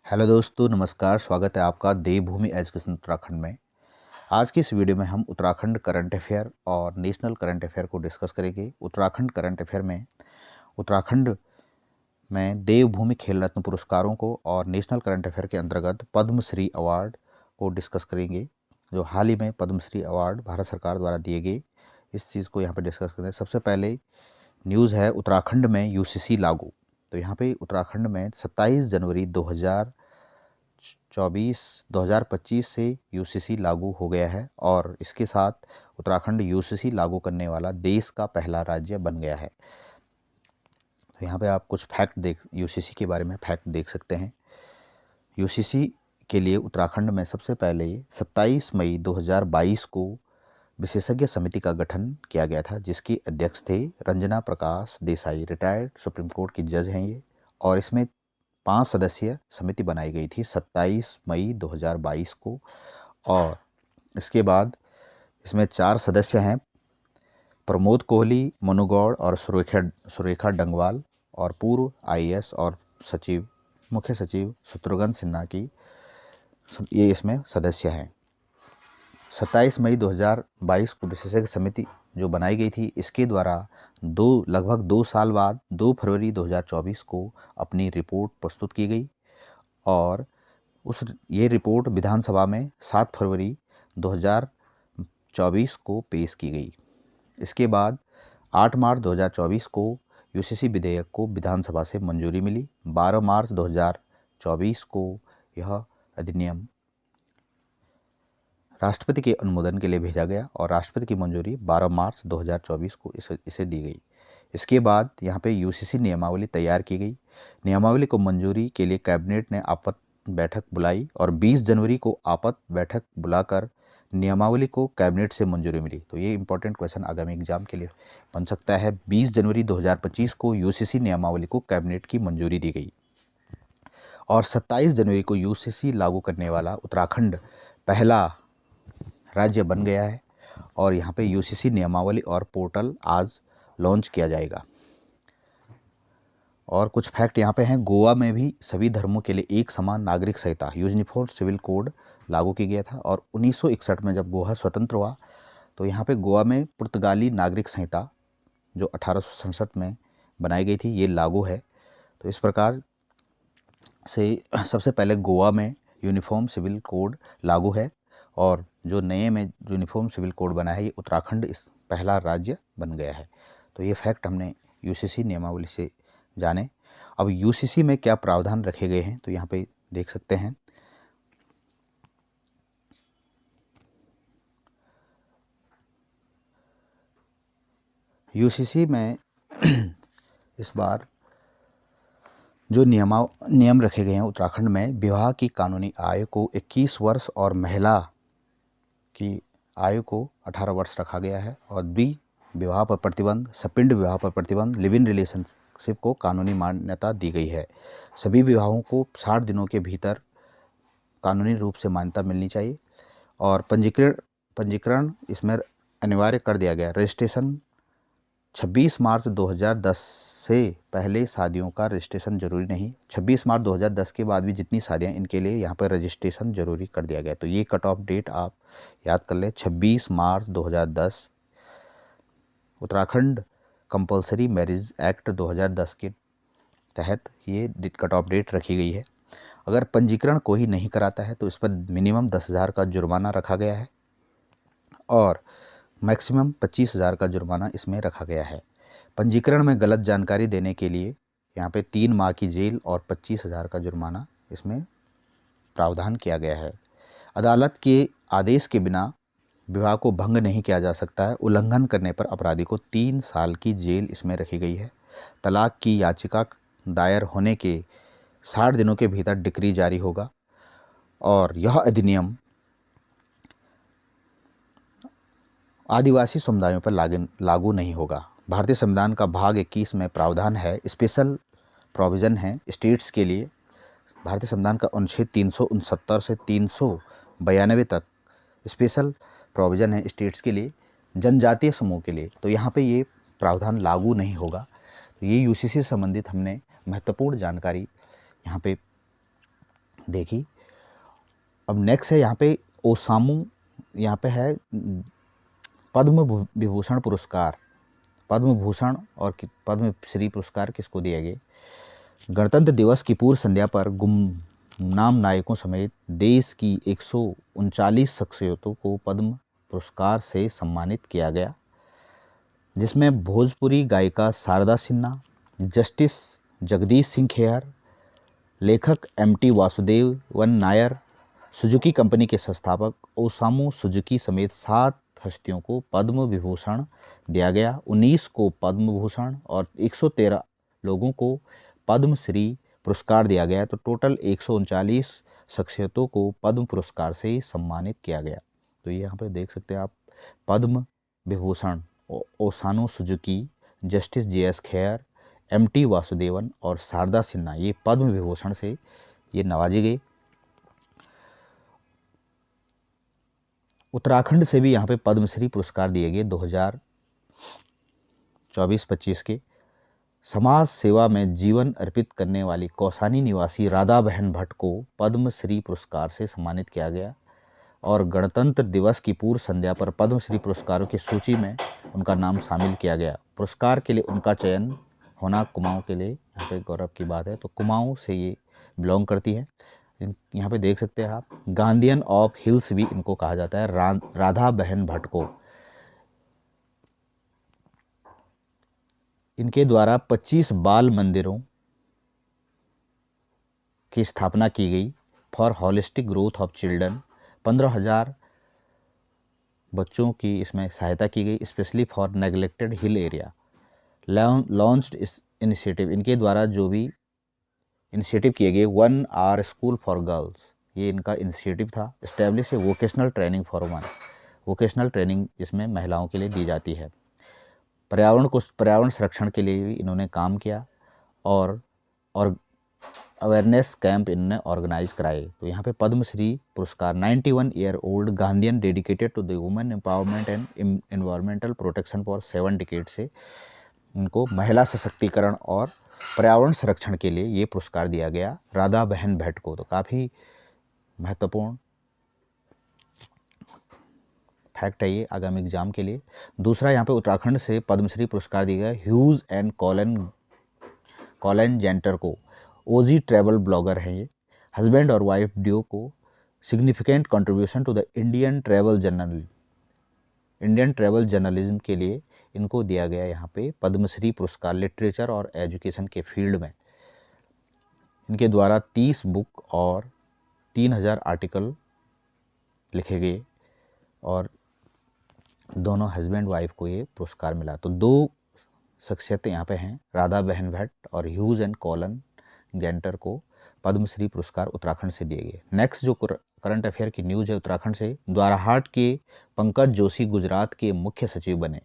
Hello दोस्तों, नमस्कार। स्वागत है आपका देवभूमि एजुकेशन उत्तराखंड में। आज की इस वीडियो में हम उत्तराखंड करंट अफेयर और नेशनल करंट अफेयर को डिस्कस करेंगे। उत्तराखंड करंट अफेयर में उत्तराखंड में देवभूमि खेल रत्न पुरस्कारों को और नेशनल करंट अफेयर के अंतर्गत पद्मश्री अवार्ड को डिस्कस करेंगे। जो हाल ही में पद्मश्री अवार्ड भारत सरकार द्वारा दिए गए, इस चीज़ को यहाँ पर डिस्कस करेंगे। सबसे पहले न्यूज़ है उत्तराखंड में यूसीसी लागू। तो यहाँ पे उत्तराखंड में 27 जनवरी 2025 से यूसीसी लागू हो गया है और इसके साथ उत्तराखंड यूसीसी लागू करने वाला देश का पहला राज्य बन गया है। तो यहाँ पे आप कुछ यूसीसी के बारे में फैक्ट देख सकते हैं। यूसीसी के लिए उत्तराखंड में सबसे पहले 27 मई 2022 को विशेषज्ञ समिति का गठन किया गया था, जिसके अध्यक्ष थे Ranjana Prakash Desai, retired supreme court की जज हैं ये। और इसमें 5 सदस्यीय समिति बनाई गई थी 27 मई 2022 को। और इसके बाद इसमें 4 सदस्य हैं, प्रमोद कोहली, मनु गौड़ और सुरेखा डंगवाल, और पूर्व आईएएस और मुख्य सचिव शत्रुघ्न सिन्हा की ये इसमें सदस्य हैं। 27 मई 2022 को विशेषज्ञ समिति जो बनाई गई थी, इसके द्वारा लगभग 2 साल बाद 2 फरवरी 2024 को अपनी रिपोर्ट प्रस्तुत की गई और ये रिपोर्ट विधानसभा में 7 फरवरी 2024 को पेश की गई। इसके बाद 8 मार्च 2024 को यूसीसी विधेयक को विधानसभा से मंजूरी मिली। 12 मार्च 2024 को यह अधिनियम राष्ट्रपति के अनुमोदन के लिए भेजा गया और राष्ट्रपति की मंजूरी 12 मार्च 2024 को इसे दी गई। इसके बाद यहाँ पे यूसीसी नियमावली तैयार की गई। नियमावली को मंजूरी के लिए कैबिनेट ने आपात बैठक बुलाई और 20 जनवरी को आपात बैठक बुलाकर नियमावली को कैबिनेट से मंजूरी मिली। तो ये इंपॉर्टेंट क्वेश्चन आगामी एग्जाम के लिए बन सकता है। 20 जनवरी 2025 को यूसीसी नियमावली को कैबिनेट की मंजूरी दी गई और 27 जनवरी को यूसीसी लागू करने वाला उत्तराखंड पहला राज्य बन गया है। और यहाँ पे यूसीसी नियमावली और पोर्टल आज लॉन्च किया जाएगा। और कुछ फैक्ट यहाँ पे हैं। गोवा में भी सभी धर्मों के लिए एक समान नागरिक संहिता यूनिफॉर्म सिविल कोड लागू किया गया था। और 1961 में जब गोवा स्वतंत्र हुआ तो यहाँ पे गोवा में पुर्तगाली नागरिक संहिता जो 1867 में बनाई गई थी, ये लागू है। तो इस प्रकार से सबसे पहले गोवा में यूनिफॉर्म सिविल कोड लागू है और जो नए में यूनिफॉर्म सिविल कोड बना है, ये उत्तराखंड इस पहला राज्य बन गया है। तो ये फैक्ट हमने यूसीसी नियमावली से जाने। अब यूसीसी में क्या प्रावधान रखे गए हैं तो यहाँ पे देख सकते हैं। यूसीसी में इस बार जो नियम रखे गए हैं उत्तराखंड में, विवाह की कानूनी आयु को 21 वर्ष और महिला की आयु को 18 वर्ष रखा गया है। और विवाह पर प्रतिबंध, सपिंड विवाह पर प्रतिबंध, लिव इन रिलेशनशिप को कानूनी मान्यता दी गई है। सभी विवाहों को 60 दिनों के भीतर कानूनी रूप से मान्यता मिलनी चाहिए। और पंजीकरण इसमें अनिवार्य कर दिया गया। रजिस्ट्रेशन 26 मार्च 2010 से पहले शादियों का रजिस्ट्रेशन जरूरी नहीं। 26 मार्च 2010 के बाद भी जितनी शादियां, इनके लिए यहाँ पर रजिस्ट्रेशन जरूरी कर दिया गया। तो ये कट ऑफ डेट आप याद कर लें, 26 मार्च 2010। उत्तराखंड कंपलसरी मैरिज एक्ट 2010 के तहत ये कट ऑफ डेट रखी गई है। अगर पंजीकरण कोई नहीं कराता है तो इस पर मिनिमम 10,000 का जुर्माना रखा गया है और मैक्सिमम 25,000 का जुर्माना इसमें रखा गया है। पंजीकरण में गलत जानकारी देने के लिए यहाँ पे 3 माह की जेल और 25,000 का जुर्माना इसमें प्रावधान किया गया है। अदालत के आदेश के बिना विवाह को भंग नहीं किया जा सकता है। उल्लंघन करने पर अपराधी को 3 साल की जेल इसमें रखी गई है। तलाक की याचिका दायर होने के 60 दिनों के भीतर डिक्री जारी होगा और यह अधिनियम आदिवासी समुदायों पर लागू नहीं होगा। भारतीय संविधान का भाग 21 में प्रावधान है, स्पेशल प्रोविज़न है स्टेट्स के लिए। भारतीय संविधान का अनुच्छेद 369 से 392 तक स्पेशल प्रोविज़न है स्टेट्स के लिए, जनजातीय समूह के लिए। तो यहाँ पे ये प्रावधान लागू नहीं होगा। तो ये यूसीसी से संबंधित हमने महत्वपूर्ण जानकारी यहाँ पे देखी। अब नेक्स्ट है यहाँ पे ओसामू, यहाँ पे है पद्म विभूषण पुरस्कार। पद्म भूषण और पद्म श्री पुरस्कार किसको दिया गया? गणतंत्र दिवस की पूर्व संध्या पर गुमनाम नायकों समेत देश की 139 शख्सियतों को पद्म पुरस्कार से सम्मानित किया गया, जिसमें भोजपुरी गायिका शारदा सिन्हा, जस्टिस जगदीश सिंह खेहर, लेखक M T Vasudevan Nair, Suzuki company के संस्थापक ओसामू सुजुकी समेत 7 हस्तियों को पद्म विभूषण दिया गया। 19 को पद्म भूषण और 113 लोगों को पद्मश्री पुरस्कार दिया गया। तो टोटल 139 शख्सियतों को पद्म पुरस्कार से सम्मानित किया गया। तो ये यहाँ पे देख सकते हैं आप, Padma Vibhushan Osamu Suzuki, justice JS Kher, MT Vasudevan और शारदा सिन्हा, ये पद्म विभूषण से ये नवाजे गए। उत्तराखंड से भी यहाँ पे पद्मश्री पुरस्कार दिए गए 2024-25 के। समाज सेवा में जीवन अर्पित करने वाली कौसानी निवासी राधा बहन भट्ट को पद्मश्री पुरस्कार से सम्मानित किया गया। और गणतंत्र दिवस की पूर्व संध्या पर पद्मश्री पुरस्कारों की सूची में उनका नाम शामिल किया गया। पुरस्कार के लिए उनका चयन होना कुमाऊं के लिए यहाँ पे गौरव की बात है। तो कुमाऊं से ये बिलोंग करती है। यहाँ पे देख सकते हैं आप, गार्डियन ऑफ हिल्स भी इनको कहा जाता है, राधा बहन भट्ट को। इनके द्वारा 25 बाल मंदिरों की स्थापना की गई for holistic growth of children. 15,000 बच्चों की इसमें सहायता की गई, specially for neglected hill area. Launched इस इनिशिएटिव, इनके द्वारा जो भी इनिशिएटिव किए गए, 1 आवर स्कूल फॉर गर्ल्स, ये इनका इनिशिएटिव था। Establish A vocational training for women, vocational training इसमें महिलाओं के लिए दी जाती है। पर्यावरण संरक्षण के लिए भी इन्होंने काम किया और अवेयरनेस कैंप इन्होंने ऑर्गेनाइज कराए। तो यहाँ पे पद्मश्री पुरस्कार 91 year old Gandhian dedicated to the women empowerment and environmental protection for 7 decade से इनको महिला सशक्तिकरण और पर्यावरण संरक्षण के लिए ये पुरस्कार दिया गया राधा बहन भट्ट को। तो काफ़ी महत्वपूर्ण फैक्ट है ये आगामी एग्जाम के लिए। दूसरा, यहाँ पे उत्तराखंड से पद्मश्री पुरस्कार दिया गया ह्यूज एंड कॉलन जेंटर को। ओजी ट्रैवल ब्लॉगर हैं ये, हस्बैंड और वाइफ ड्यू को। Significant contribution to the Indian travel journalism के लिए इनको दिया गया यहाँ पे पद्मश्री पुरस्कार लिटरेचर और एजुकेशन के फील्ड में। इनके द्वारा 30 बुक और 3000 आर्टिकल लिखे गए और दोनों हस्बैंड वाइफ को ये पुरस्कार मिला। तो 2 शख्सियतें यहाँ पे हैं, राधा बहन भट्ट और ह्यूज एंड कॉलन गेंटर को पद्मश्री पुरस्कार उत्तराखंड से दिए गए। नेक्स्ट जो करंट अफेयर की न्यूज़ है उत्तराखंड से, द्वाराहाट के पंकज जोशी गुजरात के मुख्य सचिव बने।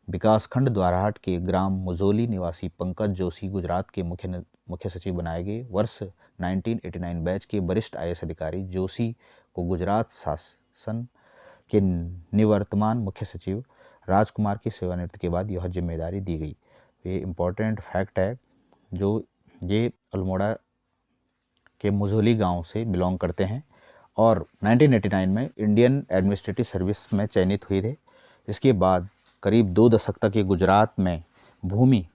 विकासखंड द्वाराहाट के ग्राम मुजोली निवासी पंकज जोशी गुजरात के मुख्य सचिव बनाए गए। वर्ष 1989 बैच के वरिष्ठ आईएएस अधिकारी जोशी को गुजरात शासन के निवर्तमान मुख्य सचिव राजकुमार की सेवानिवृत्ति के बाद यह जिम्मेदारी दी गई। ये इम्पोर्टेंट फैक्ट है। जो ये अल्मोड़ा के मुजोली गांव से बिलोंग करते हैं और 1989 में इंडियन एडमिनिस्ट्रेटिव सर्विस में चयनित हुए थे। इसके बाद करीब 2 दशक तक ये गुजरात में भूमि,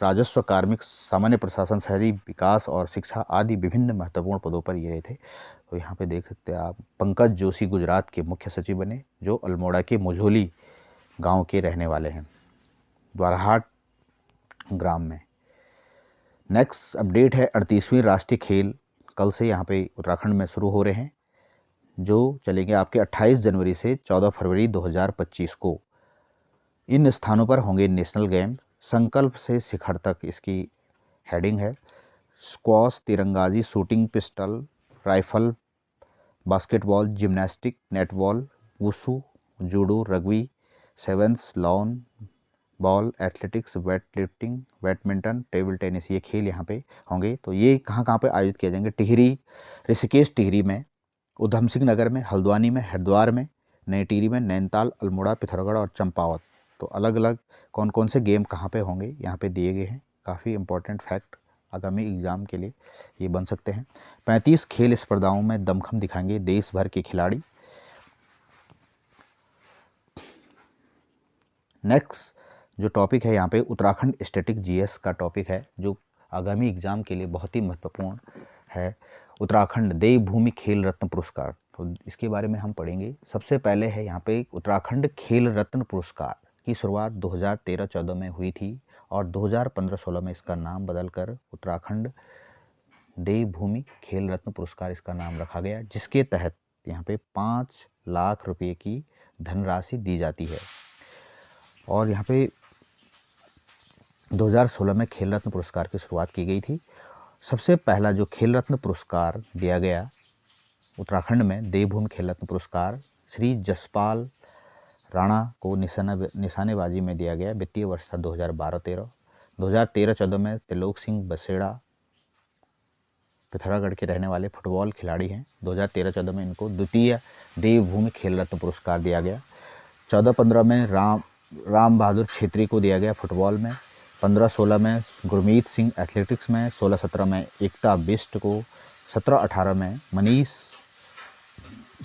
राजस्व, कार्मिक, सामान्य प्रशासन, शहरी विकास और शिक्षा आदि विभिन्न महत्वपूर्ण पदों पर ये रहे थे। तो यहाँ पे देख सकते हैं आप, पंकज जोशी गुजरात के मुख्य सचिव बने, जो अल्मोड़ा के मुजोली गांव के रहने वाले हैं, द्वाराहाट ग्राम में। नेक्स्ट अपडेट है 38वीं राष्ट्रीय खेल कल से यहाँ पे उत्तराखंड में शुरू हो रहे हैं, जो चलेंगे आपके 28 जनवरी से 14 फरवरी 2025 को। इन स्थानों पर होंगे नेशनल गेम, संकल्प से शिखर तक इसकी हेडिंग है। स्क्वॉश, तीरंदाजी, shooting, pistol, rifle, basketball, gymnastic, netball, wushu, judo, rugby, sevens, lawn ball, athletics, weight lifting, badminton, table tennis, ये खेल यहाँ पे होंगे। तो ये कहाँ पे आयोजित किए जाएंगे? टिहरी, ऋषिकेश टिहरी में, उधम सिंह नगर में, हल्द्वानी में, हरिद्वार में, नई टिहरी में, नैनीताल, अल्मोड़ा, पिथौरागढ़ और चंपावत। तो अलग अलग कौन कौन से गेम कहाँ पे होंगे यहाँ पे दिए गए हैं। काफ़ी इंपॉर्टेंट फैक्ट आगामी एग्ज़ाम के लिए ये बन सकते हैं। 35 खेल स्पर्धाओं में दमखम दिखाएंगे देश भर के खिलाड़ी। नेक्स्ट जो टॉपिक है यहाँ पे उत्तराखंड स्टैटिक जीएस का टॉपिक है, जो आगामी एग्ज़ाम के लिए बहुत ही महत्वपूर्ण है। उत्तराखंड देवभूमि खेल रत्न पुरस्कार, तो इसके बारे में हम पढ़ेंगे। सबसे पहले है यहाँ पे उत्तराखंड खेल रत्न पुरस्कार की शुरुआत 2013-14 में हुई थी और 2015-16 में इसका नाम बदलकर उत्तराखंड देवभूमि खेल रत्न पुरस्कार इसका नाम रखा गया, जिसके तहत यहाँ पे 5 लाख रुपए की धनराशि दी जाती है। और यहाँ पे 2016 में खेल रत्न पुरस्कार की शुरुआत की गई थी। सबसे पहला जो खेल रत्न पुरस्कार दिया गया उत्तराखंड में, देवभूमि खेल रत्न पुरस्कार श्री जसपाल राणा को निशानेबाजी में दिया गया। वित्तीय वर्ष था 2012-13। 2013-14 में त्रिलोक सिंह बसेड़ा पिथौरागढ़ के रहने वाले फुटबॉल खिलाड़ी हैं। 2013-14 में इनको द्वितीय देवभूमि खेल रत्न पुरस्कार दिया गया। 14-15 में राम बहादुर छेत्री को दिया गया फुटबॉल में। 15-16 में गुरमीत सिंह एथलेटिक्स में। 16-17 में एकता बिष्ट को। 17-18 में मनीष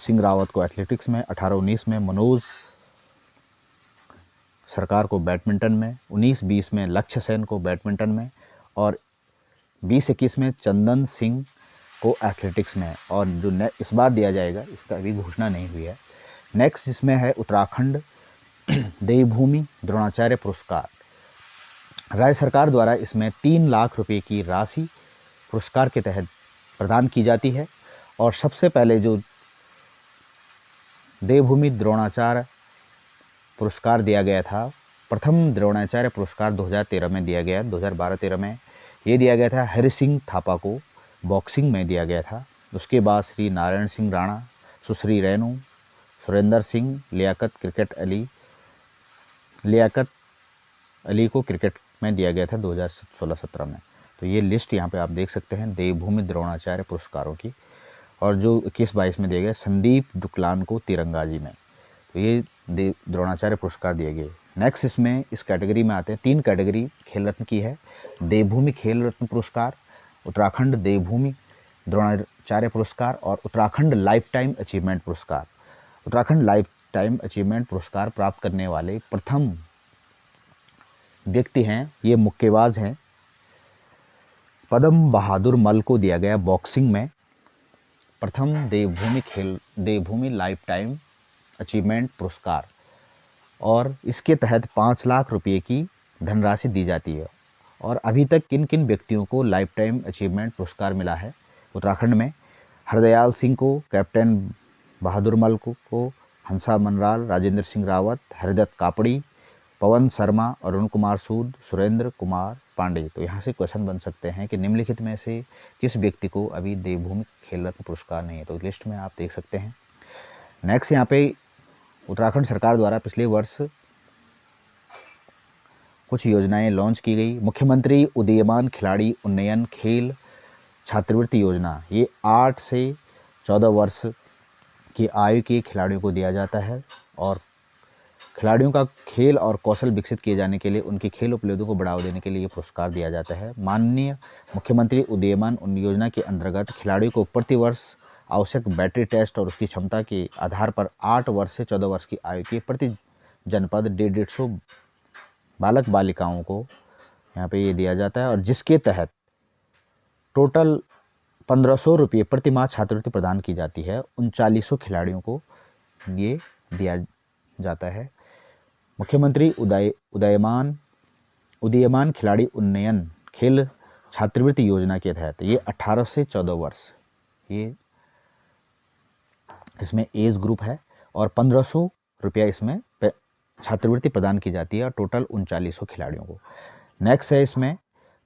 सिंह रावत को एथलेटिक्स में। 18-19 में मनोज सरकार को बैडमिंटन में। 19-20 में लक्ष्य सेन को बैडमिंटन में। और 20-21 में चंदन सिंह को एथलेटिक्स में। और जो इस बार दिया जाएगा इसका अभी घोषणा नहीं हुई है। नेक्स्ट इसमें है उत्तराखंड देवभूमि द्रोणाचार्य पुरस्कार। राज्य सरकार द्वारा इसमें 3 लाख रुपए की राशि पुरस्कार के तहत प्रदान की जाती है। और सबसे पहले जो देवभूमि द्रोणाचार्य पुरस्कार दिया गया था, प्रथम द्रोणाचार्य पुरस्कार 2013 में दिया गया। 2012-13 में ये दिया गया था हरि सिंह थापा को, बॉक्सिंग में दिया गया था। उसके बाद श्री नारायण सिंह राणा, सुश्री रेणु, सुरेंद्र सिंह, लियाकत अली को क्रिकेट में दिया गया था 2016-17 में। तो ये लिस्ट यहाँ पे आप देख सकते हैं देवभूमि द्रोणाचार्य पुरस्कारों की। और जो 21-22 में दिया गया संदीप डुकलान को तीरंदाजी में। तो ये द्रोणाचार्य पुरस्कार दिए गए। नेक्स्ट इसमें इस कैटेगरी में आते हैं 3 कैटेगरी खेल रत्न की है। देवभूमि खेल रत्न पुरस्कार, उत्तराखंड देवभूमि द्रोणाचार्य पुरस्कार और उत्तराखंड लाइफ टाइम अचीवमेंट पुरस्कार। उत्तराखंड लाइफ टाइम अचीवमेंट पुरस्कार प्राप्त करने वाले प्रथम व्यक्ति हैं, ये मुक्केबाज हैं, पद्म बहादुर मल को दिया गया बॉक्सिंग में प्रथम देवभूमि लाइफ टाइम अचीवमेंट पुरस्कार। और इसके तहत 5 लाख रुपए की धनराशि दी जाती है। और अभी तक किन किन व्यक्तियों को लाइफ टाइम अचीवमेंट पुरस्कार मिला है उत्तराखंड में? हरदयाल सिंह को, कैप्टन बहादुर मल को, हंसा मनराल, राजेंद्र सिंह रावत, हरिदत्त कापड़ी, पवन शर्मा, अरुण कुमार सूद, सुरेंद्र कुमार पांडे। तो यहाँ से क्वेश्चन बन सकते हैं कि निम्नलिखित में से किस व्यक्ति को अभी देवभूमि खेल रत्न पुरस्कार नहीं है? तो लिस्ट में आप देख सकते हैं। नेक्स्ट यहाँ पे उत्तराखंड सरकार द्वारा पिछले वर्ष कुछ योजनाएं लॉन्च की गई। मुख्यमंत्री उदीयमान खिलाड़ी उन्नयन खेल छात्रवृत्ति योजना, ये 8 से 14 वर्ष की आयु के खिलाड़ियों को दिया जाता है। और खिलाड़ियों का खेल और कौशल विकसित किए जाने के लिए, उनकी खेल उपलब्धियों को बढ़ावा देने के लिए ये पुरस्कार दिया जाता है। माननीय मुख्यमंत्री उदीयमान योजना के अंतर्गत खिलाड़ियों को प्रति वर्ष आवश्यक बैटरी टेस्ट और उसकी क्षमता के आधार पर 8 वर्ष से 14 वर्ष की आयु के प्रति जनपद 150 बालक बालिकाओं को यहाँ पे ये दिया जाता है। और जिसके तहत टोटल 1500 रुपये प्रति माह छात्रवृत्ति प्रदान की जाती है। 3900 खिलाड़ियों को ये दिया जाता है। मुख्यमंत्री उदीयमान खिलाड़ी उन्नयन खेल छात्रवृत्ति योजना के तहत ये 18 से 14 वर्ष ये इसमें एज ग्रुप है। और 1500 रुपया इसमें छात्रवृत्ति प्रदान की जाती है और टोटल 3900 खिलाड़ियों को। नेक्स्ट है इसमें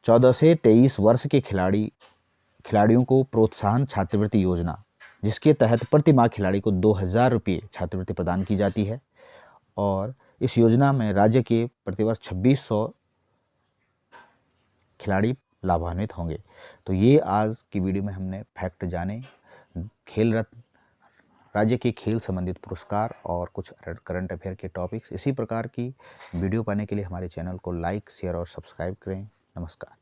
14 से 23 वर्ष के खिलाड़ियों को प्रोत्साहन छात्रवृत्ति योजना, जिसके तहत प्रति माह खिलाड़ी को 2000 रुपये छात्रवृत्ति प्रदान की जाती है। और इस योजना में राज्य के प्रतिवर्ष 2600 खिलाड़ी लाभान्वित होंगे। तो ये आज की वीडियो में हमने फैक्ट जाने खेल रत्न, राज्य के खेल संबंधित पुरस्कार और कुछ करंट अफेयर के टॉपिक्स। इसी प्रकार की वीडियो पाने के लिए हमारे चैनल को लाइक, शेयर और सब्सक्राइब करें। नमस्कार।